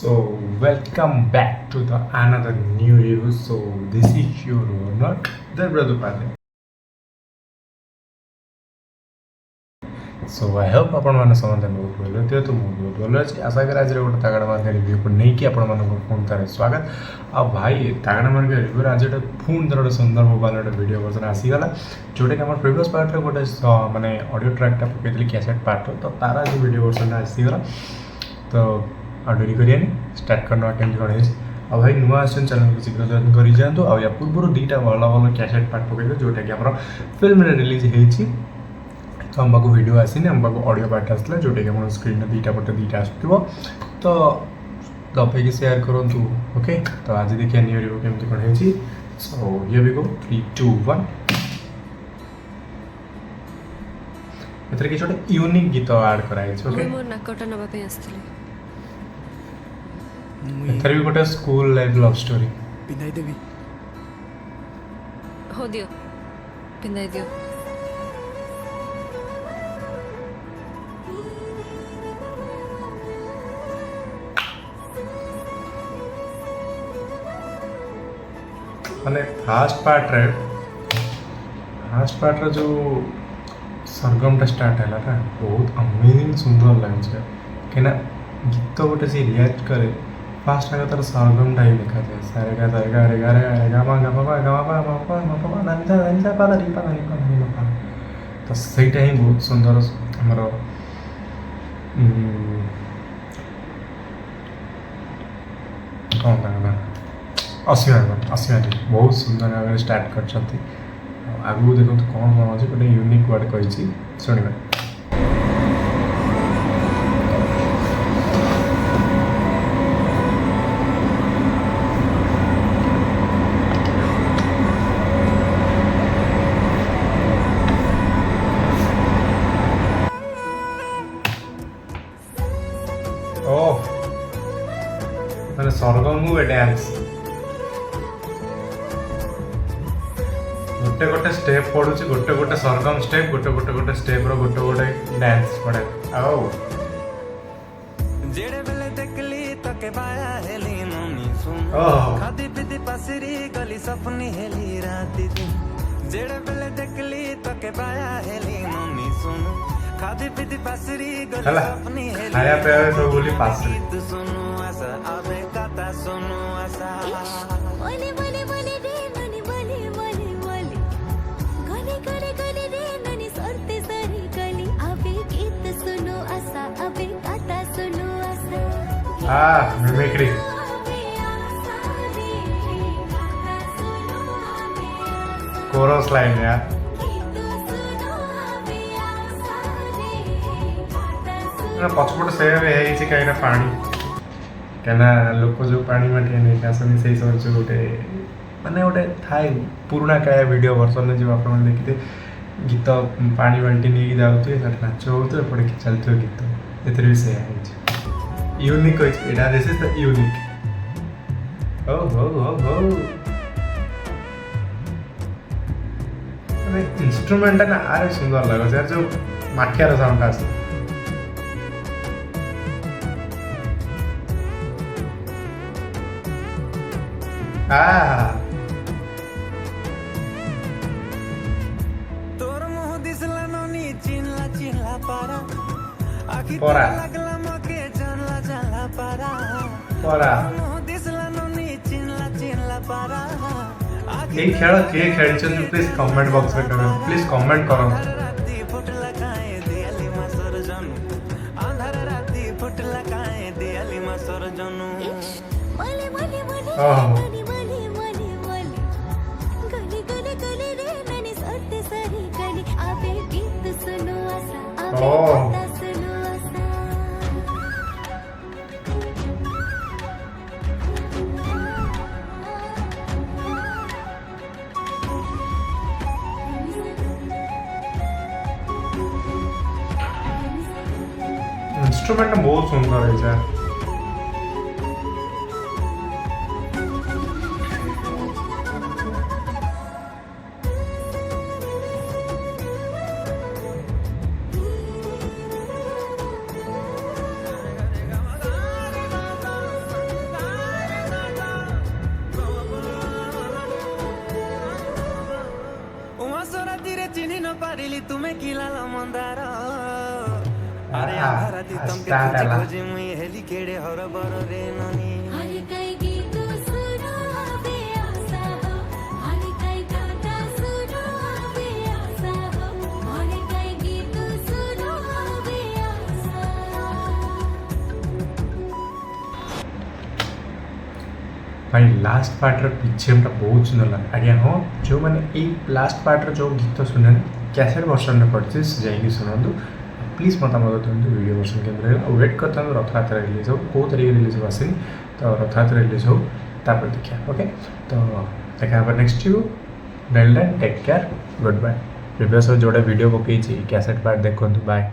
So welcome back to the another new review. So this is your owner, the brother Padre. So I hope आपने समझते बहुत भल थे तो मुझे बहुत भल अच्छी आशा कर आज गोटे तागड़ा मार्ग रिव्यू को लेकिन आपको पुणी तार स्वागत आ भाई तागड़ा मार्ग रिव्यू आज गोटे पुणी थर गोटे सुंदर मोबाइल गोटे वीडियो वर्जन आसीगला जोटा कि आम प्रिवियस पार्ट गोटे मानने ऑडियो ट्रैकटा पकई कैसेट पार्ट तो तार आज वीडियो वर्जन आसीगला तो आ डेरी करियानी स्टार्ट करना केमती कौन है आ भाई नुआ आसन चैनल को शीघ्र जॉइन कर जातु आ पूर्व दुईटा भल भल कैसेट पार्ट पकड़े जोटा कि आम फिल्म रिलीज होती तो आम पाक वीडियो आसनी आम पाक ऑडियो पार्ट आसला जोटा कि आप स्क्रीन दुईटा पटे दुईटा आसो तो दबाई सेयार करूँ ओके तो आज देखिए न्यू रिव्यू केमती कौन है सो हियर वी गो 3 2 1 एथरे कि छोटे यूनिक गीत ऐड कराई छै ओके मोर नाकटा नबा पे आस्तले एथरे भी गोटे स्कूल लाइफ लव स्टोरी पिंधाई देवी हो दियो पिंदाई दियो माने फास्ट पार्ट रे जो सरगमटा स्टार्ट है ना बहुत अमेजिंग सुंदर लगे कहीं गीत गोटे सी रिएक्ट करे फास्ट आगे तार सरगमटा ही लिखा जाए सारे गा रे गा रे गा मा पा नानी पा दा पा तो सहीटा ही बहुत सुंदर आमर कौन था असीमा बहुत सुंदर भाव स्टार्ट कर आगू देखो तो कौन कौन अच्छे गोटे यूनिक वर्ड कही शुणा ओह मैंने सरगम हुए डांस गोटे गोटे स्टेप पड़ुची गोटे गोटे सरगम स्टेप गोटे गोटे गोटे स्टेप रो गोटे गोटे डांस पड़े आओ जेड़े बेले देखली तके बाया हेली मम्मी सुन ओह खादी पीती पसरी गली सपनी हेली राती दिन जेड़े बेले देखली तके बाया हेली मम्मी सुन खादी पीती पसरी गली हला सपनी हेली खाया पे तो बोली पासरी गीत सुनो आसा आवे कथा सुनो आसा बोले बोले बोले रे ननी बोले बोले बोले गले करे गले रे ननी सरते सरी गली अबे गीत सुनो आसा अबे कथा सुनो आसा मिमिक्री अबे आसा रे कथा सुनो अबे आसा कोरस लाइन यार गीत सुनो अबे आसा रे कथा सुनो पछपट से कहीं पानी क्या लोक जो पानी माटी नहीं आसती से सब जो गोटे माने गोटे थाए पुराणा क्या वीडियो वर्सन जो आप देखते गीत पानी बाल्टी नहीं जाऊे नाच हो एपटे चलते गीत एथर भी से यूनिक यहाँ दिस इज द यूनिक ओ हो हो हो इंस्ट्रूमेंट ना आरे सुंदर लगे यार जो माठियार साउंड आसे तोर मुह दिसला ननी चिनला चिनला पारा आखी पोरा। लगला मके जानला जानला पारा पोरा। मुह दिसला ननी चिनला चिनला पारा ये खेल किए खेल प्लीज कमेंट बॉक्स में करो प्लीज कमेंट करो राती फुटला काए दियाली मा सर जनू अंधार राती फुटला काए दियाली मा सर जनू बोले बोले बोले ओह। ननी बोले बोले बोले गले गले गले रे ननी सरते सरी गली अबे गीत सुनो आसा अबे ओह। कथा सुनो आसा इंस्ट्रूमेंट बहुत सुंदर है यार तुम्हें किलाल मंदार अरे Ah, आभाराती तमके start खोजी आला. खोजी मुई हेली केड़े हरबर रे ननी हर कई गीत सुनो बे आशा हो हर कई गाता सुनो बे आशा हो हर कई गीत सुनो बे आशा भाई लास्ट पार्टर पिछे बहुत सुंदर लगा आज्ञा हाँ जो मैंने ये लास्ट पार्टर जो गीत शुणे कैसेट वर्सन में पड़े जाइए शुणु प्लीज मतामत दिखाते वीडियो वर्सन के वेट करता रथयात्रा रिलीज हो कौ तारीख रिलीज हो आसनी तो रथयात्रा रिलीज हो तापर देखिए ओके तो देखा नेक्स्ट यू डेल take care good bye previous जोड़े वीडियो पकई कैसेट पार्ट देखो बाय।